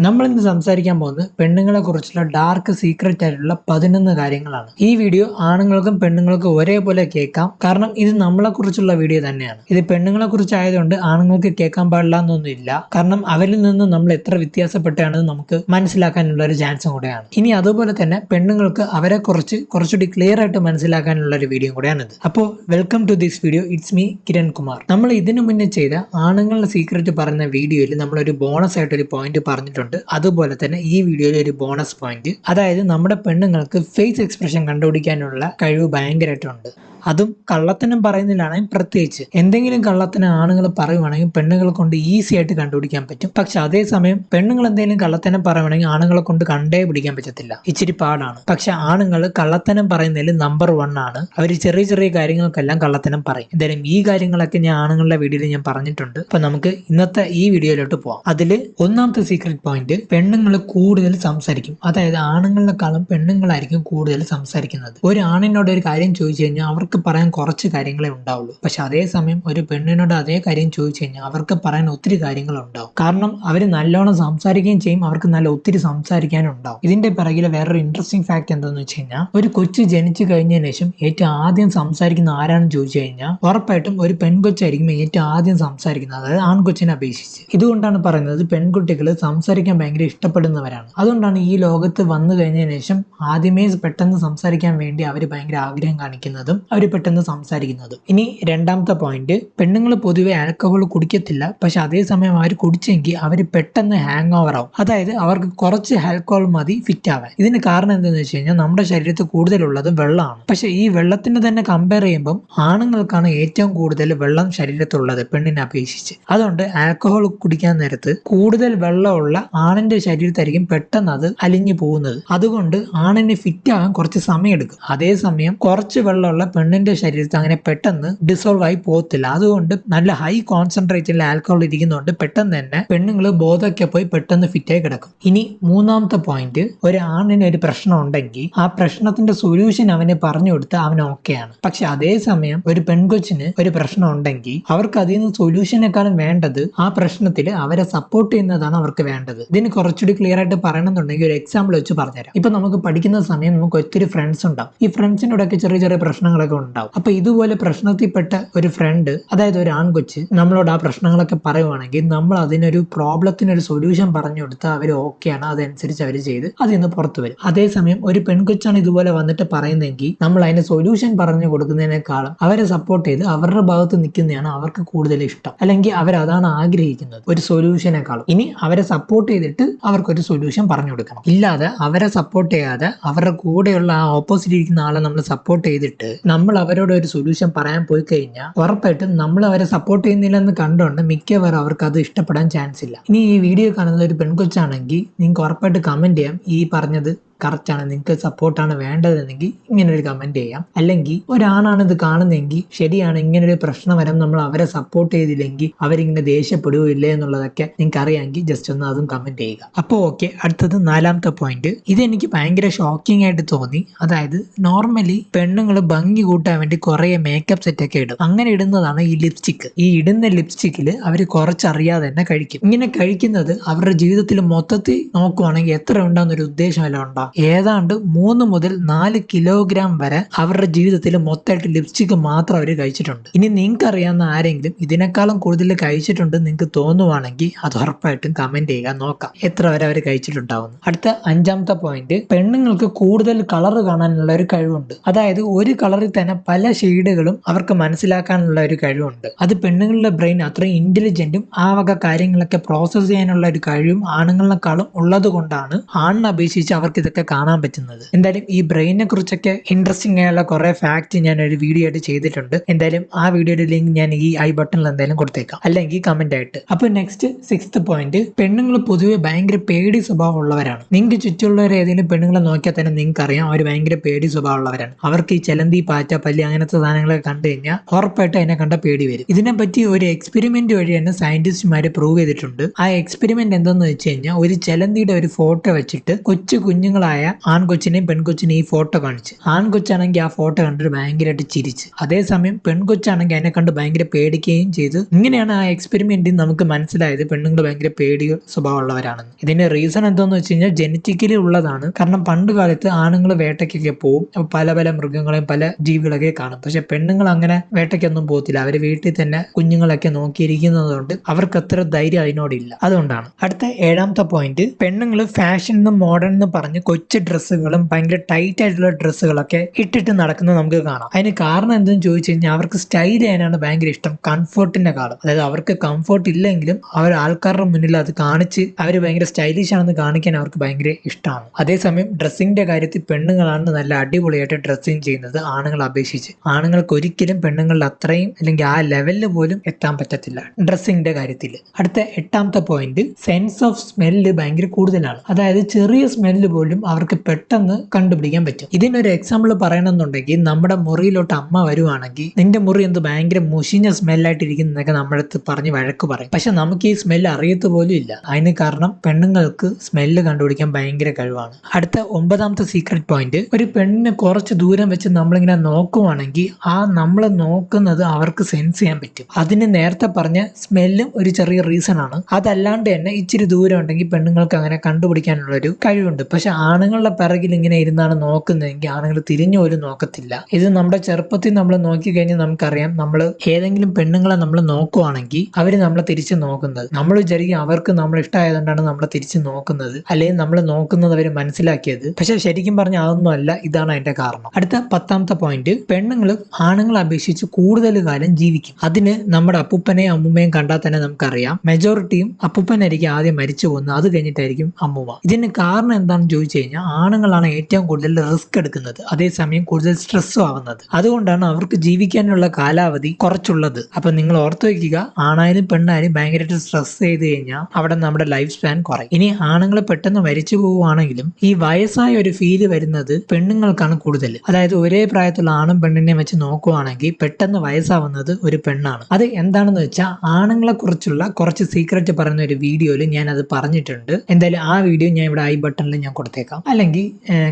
നമ്മൾ ഇന്ന് സംസാരിക്കാൻ പോകുന്നത് പെണ്ണുങ്ങളെ കുറിച്ചുള്ള ഡാർക്ക് സീക്രറ്റ് ആയിട്ടുള്ള 11 കാര്യങ്ങളാണ്. ഈ വീഡിയോ ആണുങ്ങൾക്കും പെണ്ണുങ്ങൾക്കും ഒരേപോലെ കേൾക്കാം, കാരണം ഇത് നമ്മളെ കുറിച്ചുള്ള വീഡിയോ തന്നെയാണ്. ഇത് പെണ്ണുങ്ങളെ കുറിച്ചായതുകൊണ്ട് ആണുങ്ങൾക്ക് കേൾക്കാൻ പാടില്ല എന്നൊന്നുമില്ല, കാരണം അവരിൽ നിന്ന് നമ്മൾ എത്ര വ്യത്യാസപ്പെട്ടാണെന്ന് നമുക്ക് മനസ്സിലാക്കാനുള്ള ഒരു ചാൻസും കൂടെയാണ്. ഇനി അതുപോലെ തന്നെ പെണ്ണുങ്ങൾക്ക് അവരെ കുറിച്ച് കുറച്ചുകൂടി ക്ലിയർ ആയിട്ട് മനസ്സിലാക്കാനുള്ള ഒരു വീഡിയോ കൂടെയാണിത്. അപ്പോൾ welcome to this video. It's me Kiran Kumar. നമ്മൾ ഇതിനു മുന്നേ ചെയ്ത ആണുങ്ങളുടെ സീക്രറ്റ് പറഞ്ഞ വീഡിയോയിൽ നമ്മളൊരു ബോണസ് ആയിട്ട് ഒരു പോയിന്റ് പറഞ്ഞിട്ടുണ്ട്. അതുപോലെ തന്നെ ഈ വീഡിയോയിൽ ഒരു ബോണസ് പോയിന്റ്, അതായത് നമ്മുടെ പെണ്ണുങ്ങൾക്ക് ഫേസ് എക്സ്പ്രഷൻ കണ്ടുപിടിക്കാനുള്ള കഴിവ് ഭയങ്കരമായിട്ടുണ്ട്. അതും കള്ളത്തനം പറയുന്നതിലാണെങ്കിൽ പ്രത്യേകിച്ച്. എന്തെങ്കിലും കള്ളത്തനം ആണുങ്ങൾ പറയുവാണെങ്കിൽ പെണ്ണുങ്ങളെ കൊണ്ട് ഈസി ആയിട്ട് കണ്ടുപിടിക്കാൻ പറ്റും. പക്ഷെ അതേസമയം പെണ്ണുങ്ങൾ എന്തെങ്കിലും കള്ളത്തനം പറയുവാണെങ്കിൽ ആണുങ്ങളെ കൊണ്ട് കണ്ടേ പിടിക്കാൻ പറ്റത്തില്ല, ഇച്ചിരി പാടാണ്. പക്ഷെ ആണുങ്ങൾ കള്ളത്തനം പറയുന്നതിൽ നമ്പർ 1 ആണ്. അവർ ചെറിയ ചെറിയ കാര്യങ്ങൾക്കെല്ലാം കള്ളത്തനം പറയും. എന്തായാലും ഈ കാര്യങ്ങളൊക്കെ ഞാൻ ആണുങ്ങളുടെ വീഡിയോയിൽ ഞാൻ പറഞ്ഞിട്ടുണ്ട്. അപ്പൊ നമുക്ക് ഇന്നത്തെ ഈ വീഡിയോയിലോട്ട് പോവാം. അതിൽ ഒന്നാമത്തെ സീക്രട്ട് പോയിന്റ്, പെണ്ണുങ്ങൾ കൂടുതൽ സംസാരിക്കും. അതായത് ആണുങ്ങളെക്കാളും പെണ്ണുങ്ങളായിരിക്കും കൂടുതൽ സംസാരിക്കുന്നത്. ഒരു ആണിനോട് ഒരു കാര്യം ചോദിച്ചു കഴിഞ്ഞാൽ അവർക്ക് പറയാൻ കുറച്ച് കാര്യങ്ങളെ ഉണ്ടാവുള്ളൂ. പക്ഷെ അതേസമയം ഒരു പെണ്ണിനോട് അതേ കാര്യം ചോദിച്ചു കഴിഞ്ഞാൽ അവർക്ക് പറയാൻ ഒത്തിരി കാര്യങ്ങൾ ഉണ്ടാവും. കാരണം അവർ നല്ലോണം സംസാരിക്കുകയും ചെയ്യും, അവർക്ക് നല്ല ഒത്തിരി സംസാരിക്കാനും ഉണ്ടാവും. ഇതിന്റെ പിറകിലെ വേറൊരു ഇൻട്രസ്റ്റിംഗ് ഫാക്ട് എന്താണെന്ന് വെച്ച് കഴിഞ്ഞാൽ, ഒരു കൊച്ചു ജനിച്ചു കഴിഞ്ഞതിന് ശേഷം ഏറ്റവും ആദ്യം സംസാരിക്കുന്ന ആരാണെന്ന് ചോദിച്ചു കഴിഞ്ഞാൽ ഉറപ്പായിട്ടും ഒരു പെൺകൊച്ചായിരിക്കും ഏറ്റവും ആദ്യം സംസാരിക്കുന്നത്, അതായത് ആൺകൊച്ചിനെ അപേക്ഷിച്ച്. ഇതുകൊണ്ടാണ് പറയുന്നത് പെൺകുട്ടികൾ സംസാരിക്കാൻ ഭയങ്കര ഇഷ്ടപ്പെടുന്നവരാണ്. അതുകൊണ്ടാണ് ഈ ലോകത്ത് വന്നു കഴിഞ്ഞതിന് ശേഷം ആദ്യമേ പെട്ടെന്ന് സംസാരിക്കാൻ വേണ്ടി അവർ ഭയങ്കര ആഗ്രഹം കാണിക്കുന്നതും അവർ പെട്ടെന്ന് സംസാരിക്കുന്നതും. ഇനി രണ്ടാമത്തെ പോയിന്റ്, പെണ്ണുങ്ങൾ പൊതുവെ ആൽക്കഹോൾ കുടിക്കത്തില്ല. പക്ഷെ അതേസമയം അവർ കുടിച്ചെങ്കിൽ അവർ പെട്ടെന്ന് ഹാങ് ഓവർ ആവും. അതായത് അവർക്ക് കുറച്ച് ആൽക്കഹോൾ മതി ഫിറ്റ് ആവാൻ. ഇതിന് കാരണം എന്താണെന്ന് വെച്ച് കഴിഞ്ഞാൽ നമ്മുടെ ശരീരത്തിൽ കൂടുതലുള്ളത് വെള്ളമാണ്. പക്ഷെ ഈ വെള്ളത്തിന് തന്നെ കമ്പയർ ചെയ്യുമ്പോൾ ആണുങ്ങൾക്കാണ് ഏറ്റവും കൂടുതൽ വെള്ളം ശരീരത്തുള്ളത് പെണ്ണിനെ അപേക്ഷിച്ച്. അതുകൊണ്ട് ആൽക്കഹോൾ കുടിക്കാൻ നേരത്ത് കൂടുതൽ വെള്ളമുള്ള ആണിന്റെ ശരീരത്തായിരിക്കും പെട്ടെന്ന് അത് അലിഞ്ഞു പോകുന്നത്. അതുകൊണ്ട് ആണിന് ഫിറ്റ് ആകാൻ കുറച്ച് സമയം എടുക്കും. അതേസമയം കുറച്ച് വെള്ളമുള്ള പെണ്ണിന്റെ ശരീരത്തിൽ അങ്ങനെ പെട്ടെന്ന് ഡിസോൾവ് ആയി പോകത്തില്ല. അതുകൊണ്ട് നല്ല ഹൈ കോൺസെൻട്രേറ്റിൽ ആൽക്കഹോൾ ഇരിക്കുന്നതുകൊണ്ട് പെട്ടെന്ന് തന്നെ പെണ്ണുങ്ങൾ ബോധമൊക്കെ പോയി പെട്ടെന്ന് ഫിറ്റായി കിടക്കും. ഇനി മൂന്നാമത്തെ പോയിന്റ്, ഒരു ആണിന് ഒരു പ്രശ്നം ഉണ്ടെങ്കിൽ ആ പ്രശ്നത്തിന്റെ സൊല്യൂഷൻ അവന് പറഞ്ഞു കൊടുത്താൽ അവൻ ഓക്കെയാണ്. പക്ഷെ അതേസമയം ഒരു പെൺകൊച്ചിന് ഒരു പ്രശ്നം ഉണ്ടെങ്കിൽ അവർക്ക് അതിൽ നിന്ന് സൊല്യൂഷനേക്കാളും വേണ്ടത് ആ പ്രശ്നത്തിൽ അവരെ സപ്പോർട്ട് ചെയ്യുന്നതാണ് അവർക്ക് വേണ്ടത്. ഇതിന് കുറച്ചുകൂടി ക്ലിയർ ആയിട്ട് പറയണമെന്നുണ്ടെങ്കിൽ ഒരു എക്സാമ്പിൾ വെച്ച് പറഞ്ഞുതരാം. ഇപ്പൊ നമുക്ക് പഠിക്കുന്ന സമയം നമുക്ക് ഒത്തിരി ഫ്രണ്ട്സ് ഉണ്ടാവും. ഈ ഫ്രണ്ട്സിനോടൊക്കെ ചെറിയ ചെറിയ പ്രശ്നങ്ങളൊക്കെ ഉണ്ടാവും. അപ്പൊ ഇതുപോലെ പ്രശ്നത്തിൽപ്പെട്ട ഒരു ഫ്രണ്ട്, അതായത് ഒരു ആൺകൊച്ച് നമ്മളോട് ആ പ്രശ്നങ്ങളൊക്കെ പറയുവാണെങ്കിൽ നമ്മൾ അതിനൊരു പ്രോബ്ലത്തിനൊരു സൊല്യൂഷൻ പറഞ്ഞു കൊടുത്താൽ അവർ ഓക്കെയാണ്, അതനുസരിച്ച് അവർ ചെയ്ത് അതിൽ നിന്ന് പുറത്തു വരും. അതേസമയം ഒരു പെൺകൊച്ചാണ് ഇതുപോലെ വന്നിട്ട് പറയുന്നെങ്കിൽ നമ്മൾ അതിന് സൊല്യൂഷൻ പറഞ്ഞു കൊടുക്കുന്നതിനേക്കാളും അവരെ സപ്പോർട്ട് ചെയ്ത് അവരുടെ ഭാഗത്ത് നിൽക്കുന്നതാണ് അവർക്ക് കൂടുതൽ ഇഷ്ടം. അല്ലെങ്കിൽ അവരതാണ് ആഗ്രഹിക്കുന്നത്, ഒരു സൊല്യൂഷനേക്കാളും. ഇനി അവരെ സപ്പോർട്ട് ചെയ്തിട്ട് അവർക്കൊരു സൊല്യൂഷൻ പറഞ്ഞു കൊടുക്കണം. ഇല്ലാതെ അവരെ സപ്പോർട്ട് ചെയ്യാതെ അവരുടെ കൂടെയുള്ള ആ ഓപ്പോസിറ്റ് ഇരിക്കുന്ന ആളെ നമ്മൾ സപ്പോർട്ട് ചെയ്തിട്ട് നമ്മൾ അവരോട് ഒരു സൊല്യൂഷൻ പറയാൻ പോയി കഴിഞ്ഞാൽ ഉറപ്പായിട്ടും നമ്മൾ അവരെ സപ്പോർട്ട് ചെയ്യുന്നില്ലെന്ന് കണ്ടുകൊണ്ട് മിക്കവാറും അവർക്ക് അത് ഇഷ്ടപ്പെടാൻ ചാൻസ് ഇല്ല. ഇനി ഈ വീഡിയോ കാണുന്നത് ഒരു പെൺകൊച്ചാണെങ്കിൽ നിങ്ങൾക്ക് ഉറപ്പായിട്ട് കമന്റ് ചെയ്യാം, ഈ പറഞ്ഞത് കറക്റ്റ് ആണ്, നിങ്ങൾക്ക് സപ്പോർട്ടാണ് വേണ്ടതെങ്കിൽ ഇങ്ങനെ ഒരു കമന്റ് ചെയ്യാം. അല്ലെങ്കിൽ ഒരാണാണ് ഇത് കാണുന്നതെങ്കിൽ ശരിയാണ്, ഇങ്ങനെ ഒരു പ്രശ്നം വരാൻ നമ്മൾ അവരെ സപ്പോർട്ട് ചെയ്തില്ലെങ്കിൽ അവരിങ്ങനെ ദേഷ്യപ്പെടുകയില്ലേ എന്നുള്ളതൊക്കെ നിങ്ങൾക്ക് അറിയാമെങ്കിൽ ജസ്റ്റ് ഒന്ന് അതും കമന്റ് ചെയ്യുക. അപ്പോൾ ഓക്കെ, അടുത്തത് നാലാമത്തെ പോയിന്റ്. ഇതെനിക്ക് ഭയങ്കര ഷോക്കിംഗ് ആയിട്ട് തോന്നി. അതായത് നോർമലി പെണ്ണുങ്ങൾ ഭംഗി കൂട്ടാൻ വേണ്ടി കുറെ മേക്കപ്പ് സെറ്റ് ഒക്കെ ഇടും. അങ്ങനെ ഇടുന്നതാണ് ഈ ലിപ്സ്റ്റിക്. ഈ ഇടുന്ന ലിപ്സ്റ്റിക്കിൽ അവർ കുറച്ചറിയാതെ തന്നെ കഴിക്കും. ഇങ്ങനെ കഴിക്കുന്നത് അവരുടെ ജീവിതത്തിൽ മൊത്തത്തിൽ നോക്കുവാണെങ്കിൽ എത്ര ഉണ്ടാകുന്നൊരു ഉദ്ദേശമല്ല ഉണ്ടാകും. ഏതാണ്ട് 3 മുതൽ 4 കിലോഗ്രാം വരെ അവരുടെ ജീവിതത്തിൽ മൊത്തമായിട്ട് ലിപ്സ്റ്റിക് മാത്രം അവർ കഴിച്ചിട്ടുണ്ട്. ഇനി നിങ്ങൾക്ക് അറിയാവുന്ന ആരെങ്കിലും ഇതിനേക്കാളും കൂടുതൽ കഴിച്ചിട്ടുണ്ട് നിങ്ങൾക്ക് തോന്നുവാണെങ്കിൽ അത് ഉറപ്പായിട്ടും കമന്റ് ചെയ്യുക, നോക്കാം എത്ര വരെ അവർ കഴിച്ചിട്ടുണ്ടാവുന്നു. അടുത്ത അഞ്ചാമത്തെ പോയിന്റ്, പെണ്ണുങ്ങൾക്ക് കൂടുതൽ കളർ കാണാനുള്ള ഒരു കഴിവുണ്ട്. അതായത് ഒരു കളറിൽ തന്നെ പല ഷെയ്ഡുകളും അവർക്ക് മനസ്സിലാക്കാനുള്ള ഒരു കഴിവുണ്ട്. അത് പെണ്ണുങ്ങളുടെ ബ്രെയിൻ അത്രയും ഇന്റലിജന്റും ആ വക കാര്യങ്ങളൊക്കെ പ്രോസസ് ചെയ്യാനുള്ള ഒരു കഴിവും ആണുങ്ങളെക്കാളും ഉള്ളത് കൊണ്ടാണ് ആണിനെ അപേക്ഷിച്ച് അവർക്ക് ഇതൊക്കെ കാണാൻ പറ്റുന്നത്. എന്തായാലും ഈ ബ്രെയിനെ കുറിച്ചൊക്കെ ഇൻട്രസ്റ്റിംഗ് ആയുള്ള കുറെ ഫാക്ട് ഞാൻ ഒരു വീഡിയോ ആയിട്ട് ചെയ്തിട്ടുണ്ട്. എന്തായാലും ആ വീഡിയോയുടെ ലിങ്ക് ഞാൻ ഈ ഐ ബട്ടണിൽ എന്തായാലും കൊടുത്തേക്കാം, അല്ലെങ്കിൽ കമന്റ് ആയിട്ട്. അപ്പൊ നെക്സ്റ്റ് 6th പോയിന്റ്, പെണ്ണുങ്ങൾ പൊതുവെ ഭയങ്കര പേടി സ്വഭാവം ഉള്ളവരാണ്. നിങ്ങൾക്ക് ചുറ്റുമുള്ളവർ ഏതെങ്കിലും പെണ്ണുങ്ങളെ നോക്കിയാൽ തന്നെ നിങ്ങൾക്ക് അറിയാം അവർ ഭയങ്കര പേടി സ്വഭാവം ഉള്ളവരാണ്. അവർക്ക് ഈ ചെലന്തി, പാറ്റ, പല്ലി അങ്ങനത്തെ സാധനങ്ങളൊക്കെ കണ്ടു കഴിഞ്ഞാൽ ഉറപ്പായിട്ട് അതിനെ കണ്ട പേടി വരും. ഇതിനെപ്പറ്റി ഒരു എക്സ്പെരിമെന്റ് വഴി തന്നെ സയന്റിസ്റ്റുമാര് പ്രൂവ് ചെയ്തിട്ടുണ്ട്. ആ എക്സ്പെരിമെന്റ് എന്താന്ന് വെച്ച് കഴിഞ്ഞാൽ ഒരു ചെലന്തിയുടെ ഒരു ഫോട്ടോ വെച്ചിട്ട് കൊച്ചു കുഞ്ഞുങ്ങൾ പെണ്ണുങ്ങളായ ആൺകൊച്ചിനെയും പെൺകൊച്ചിനെയും ഈ ഫോട്ടോ കാണിച്ച് ആൺകൊച്ചാണെങ്കിൽ ആ ഫോട്ടോ കണ്ടിട്ട് ഭയങ്കരമായിട്ട് ചിരിച്ച്, അതേസമയം പെൺകൊച്ചാണെങ്കിൽ അതിനെ കണ്ട് ഭയങ്കര പേടിക്കുകയും ചെയ്തു. ഇങ്ങനെയാണ് ആ എക്സ്പെരിമെന്റിൽ നമുക്ക് മനസ്സിലായത് പെണ്ണുങ്ങൾ ഭയങ്കര പേടി സ്വഭാവമുള്ളവരാണെന്ന്. ഇതിന്റെ റീസൺ എന്താന്ന് വെച്ച് കഴിഞ്ഞാൽ ജനറ്റിക്കലി ഉള്ളതാണ്. കാരണം പണ്ട് കാലത്ത് ആണുങ്ങൾ വേട്ടയ്ക്കൊക്കെ പോകും, പല പല മൃഗങ്ങളെയും പല ജീവികളൊക്കെ കാണും. പക്ഷെ പെണ്ണുങ്ങൾ അങ്ങനെ വേട്ടയ്ക്കൊന്നും പോകത്തില്ല. അവർ വീട്ടിൽ തന്നെ കുഞ്ഞുങ്ങളൊക്കെ നോക്കിയിരിക്കുന്നത് കൊണ്ട് അവർക്ക് അത്ര ധൈര്യം അതിനോടില്ല. അതുകൊണ്ടാണ്. അടുത്ത 7ാമത്തെ പോയിന്റ്, പെണ്ണുങ്ങൾ ഫാഷൻ മോഡേൺ എന്ന് പറഞ്ഞ് കൊച്ചു ഡ്രസ്സുകളും ഭയങ്കര ടൈറ്റ് ആയിട്ടുള്ള ഡ്രസ്സുകളൊക്കെ ഇട്ടിട്ട് നടക്കുന്നത് നമുക്ക് കാണാം. അതിന് കാരണം എന്തെന്ന് ചോദിച്ചു കഴിഞ്ഞാൽ അവർക്ക് സ്റ്റൈൽ ചെയ്യാനാണ് ഭയങ്കര ഇഷ്ടം, കംഫർട്ടിന്റെ കാലം. അതായത് അവർക്ക് കംഫർട്ട് ഇല്ലെങ്കിലും അവർ ആൾക്കാരുടെ മുന്നിൽ അത് കാണിച്ച് അവർ ഭയങ്കര സ്റ്റൈലിഷ് ആണെന്ന് കാണിക്കാൻ അവർക്ക് ഭയങ്കര ഇഷ്ടമാണ്. അതേസമയം ഡ്രസ്സിന്റെ കാര്യത്തിൽ പെണ്ണുങ്ങളാണ് നല്ല അടിപൊളിയായിട്ട് ഡ്രസ്സിങ് ചെയ്യുന്നത് ആണുങ്ങളെ അപേക്ഷിച്ച്. ആണുങ്ങൾക്ക് ഒരിക്കലും പെണ്ണുങ്ങളുടെ അത്രയും അല്ലെങ്കിൽ ആ ലെവലിൽ പോലും എത്താൻ പറ്റത്തില്ല ഡ്രസ്സിന്റെ കാര്യത്തിൽ. അടുത്ത 8ാമത്തെ പോയിന്റ്, സെൻസ് ഓഫ് സ്മെല്ല് ഭയങ്കര കൂടുതലാണ്. അതായത് ചെറിയ സ്മെല്ല് പോലും അവർക്ക് പെട്ടെന്ന് കണ്ടുപിടിക്കാൻ പറ്റും. ഇതിനൊരു എക്സാമ്പിൾ പറയണമെന്നുണ്ടെങ്കിൽ നമ്മുടെ മുറിയിലോട്ട് അമ്മ വരുവാണെങ്കിൽ നിന്റെ മുറി എന്ത് ഭയങ്കര മുഷിഞ്ഞ സ്മെല്ലായിട്ടിരിക്കുന്നതൊക്കെ നമ്മുടെ അടുത്ത് പറഞ്ഞ് വഴക്ക് പറയും. പക്ഷെ നമുക്ക് ഈ സ്മെല്ല് അറിയത്ത് പോലും ഇല്ല. അതിന് കാരണം പെണ്ണുങ്ങൾക്ക് സ്മെല്ല് കണ്ടുപിടിക്കാൻ ഭയങ്കര കഴിവാണ്. അടുത്ത 9ാമത്തെ സീക്രട്ട് പോയിന്റ്, ഒരു പെണ്ണിനെ കുറച്ച് ദൂരം വെച്ച് നമ്മളിങ്ങനെ നോക്കുവാണെങ്കിൽ ആ നമ്മൾ നോക്കുന്നത് അവർക്ക് സെൻസ് ചെയ്യാൻ പറ്റും. അതിന് നേരത്തെ പറഞ്ഞ സ്മെല്ലും ഒരു ചെറിയ റീസൺ ആണ്. അതല്ലാണ്ട് തന്നെ ഇച്ചിരി ദൂരം ഉണ്ടെങ്കിൽ പെണ്ണുങ്ങൾക്ക് അങ്ങനെ കണ്ടുപിടിക്കാനുള്ള ഒരു കഴിവുണ്ട്. പക്ഷെ ആണുങ്ങളുടെ പിറകിൽ ഇങ്ങനെ ഇരുന്നാണ് നോക്കുന്നതെങ്കിൽ ആണുങ്ങൾ തിരിഞ്ഞു പോലും നോക്കത്തില്ല. ഇത് നമ്മുടെ ചെറുപ്പത്തിൽ നമ്മൾ നോക്കി കഴിഞ്ഞാൽ നമുക്കറിയാം, നമ്മൾ ഏതെങ്കിലും പെണ്ണുങ്ങളെ നമ്മൾ നോക്കുവാണെങ്കിൽ അവര് നമ്മളെ തിരിച്ച് നോക്കുന്നത് നമ്മൾ വിചാരിക്കും അവർക്ക് നമ്മൾ ഇഷ്ടമായതുകൊണ്ടാണ് നമ്മളെ തിരിച്ച് നോക്കുന്നത്, അല്ലെങ്കിൽ നമ്മൾ നോക്കുന്നത് അവർ മനസ്സിലാക്കിയത്. പക്ഷെ ശരിക്കും പറഞ്ഞാൽ അതൊന്നും അല്ല, ഇതാണ് അതിന്റെ കാരണം. അടുത്ത 10ാമത്തെ പോയിന്റ്, പെണ്ണുങ്ങൾ ആണുങ്ങളെ അപേക്ഷിച്ച് കൂടുതൽ കാലം ജീവിക്കും. അതിന് നമ്മുടെ അപ്പൂപ്പനെയും അമ്മൂമ്മയും കണ്ടാൽ തന്നെ നമുക്കറിയാം, മെജോറിറ്റിയും അപ്പൂപ്പനായിരിക്കും ആദ്യം മരിച്ചു പോകുന്നത്, അത് കഴിഞ്ഞിട്ടായിരിക്കും അമ്മൂമ്മ. ഇതിന് കാരണം എന്താണെന്ന് ചോദിച്ചു കഴിഞ്ഞാൽ ആണുങ്ങളാണ് ഏറ്റവും കൂടുതൽ റിസ്ക് എടുക്കുന്നത്, അതേസമയം കൂടുതൽ സ്ട്രെസ്സും ആവുന്നത്. അതുകൊണ്ടാണ് അവർക്ക് ജീവിക്കാനുള്ള കാലാവധി കുറച്ചുള്ളത്. അപ്പൊ നിങ്ങൾ ഓർത്തു വയ്ക്കുക, ആണായാലും പെണ്ണായാലും ഭയങ്കരമായിട്ട് സ്ട്രെസ് ചെയ്ത് കഴിഞ്ഞാൽ അവിടെ നമ്മുടെ ലൈഫ് സ്പാൻ കുറയും. ഇനി ആണുങ്ങൾ പെട്ടെന്ന് മരിച്ചു പോവുകയാണെങ്കിലും ഈ വയസ്സായ ഒരു ഫീല് വരുന്നത് പെണ്ണുങ്ങൾക്കാണ് കൂടുതൽ. അതായത് ഒരേ പ്രായത്തിലുള്ള ആണും പെണ്ണിനെയും വെച്ച് നോക്കുവാണെങ്കിൽ പെട്ടെന്ന് വയസ്സാവുന്നത് ഒരു പെണ്ണാണ്. അത് എന്താണെന്ന് വെച്ചാൽ ആണുങ്ങളെ കുറിച്ചുള്ള കുറച്ച് സീക്രറ്റ് പറയുന്ന ഒരു വീഡിയോയിൽ ഞാൻ അത് പറഞ്ഞിട്ടുണ്ട്. എന്തായാലും ആ വീഡിയോ ഞാൻ ഇവിടെ ഐ ബട്ടണിൽ ഞാൻ കൊടുത്തേക്കാം, അല്ലെങ്കിൽ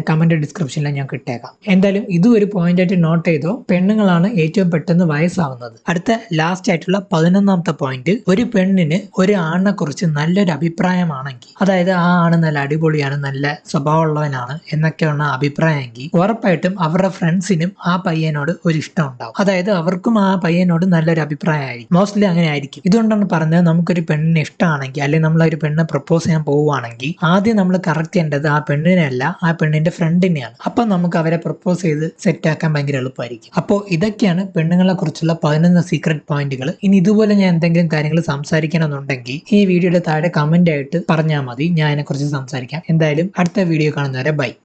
കമന്റ് ഡിസ്ക്രിപ്ഷനിൽ ഞാൻ കിട്ടേക്കാം. എന്തായാലും ഇതും ഒരു പോയിന്റ് ആയിട്ട് നോട്ട് ചെയ്തോ, പെണ്ണുങ്ങളാണ് ഏറ്റവും പെട്ടെന്ന് വയസ്സാവുന്നത്. അടുത്ത ലാസ്റ്റ് ആയിട്ടുള്ള 11ാമത്തെ പോയിന്റ്, ഒരു പെണ്ണിന് ഒരു ആണിനെ കുറിച്ച് നല്ലൊരു അഭിപ്രായമാണെങ്കിൽ, അതായത് ആ ആണ് നല്ല അടിപൊളിയാണ്, നല്ല സ്വഭാവമുള്ളവനാണ് എന്നൊക്കെയുള്ള അഭിപ്രായമെങ്കിൽ ഉറപ്പായിട്ടും അവരുടെ ഫ്രണ്ട്സിനും ആ പയ്യനോട് ഒരു ഇഷ്ടം ഉണ്ടാവും. അതായത് അവർക്കും ആ പയ്യനോട് നല്ലൊരു അഭിപ്രായമായിരിക്കും. മോസ്റ്റ്ലി അങ്ങനെ ആയിരിക്കും. ഇതുകൊണ്ടാണ് പറഞ്ഞത്, നമുക്കൊരു പെണ്ണിനെ ഇഷ്ടമാണെങ്കിൽ അല്ലെങ്കിൽ നമ്മൾ ഒരു പെണ്ണിനെ പ്രപ്പോസ് ചെയ്യാൻ പോവുകയാണെങ്കിൽ ആദ്യം നമ്മൾ കറക്റ്റ് ചെയ്യേണ്ടത് ആ പെണ്ണിനെ അല്ല, ആ പെണ്ണിന്റെ ഫ്രണ്ടിനെയാണ്. അപ്പൊ നമുക്ക് അവരെ പ്രപ്പോസ് ചെയ്ത് സെറ്റ് ആക്കാൻ ഭയങ്കര എളുപ്പമായിരിക്കും. അപ്പോൾ ഇതൊക്കെയാണ് പെണ്ണുങ്ങളെ കുറിച്ചുള്ള 11 സീക്രട്ട് പോയിന്റുകൾ. ഇനി ഇതുപോലെ ഞാൻ എന്തെങ്കിലും കാര്യങ്ങൾ സംസാരിക്കണമെന്നുണ്ടെങ്കിൽ ഈ വീഡിയോയുടെ താഴെ കമന്റ് ആയിട്ട് പറഞ്ഞാൽ മതി, ഞാൻ അതിനെക്കുറിച്ച് സംസാരിക്കാം. എന്തായാലും അടുത്ത വീഡിയോ കാണുന്നവരെ ബൈ.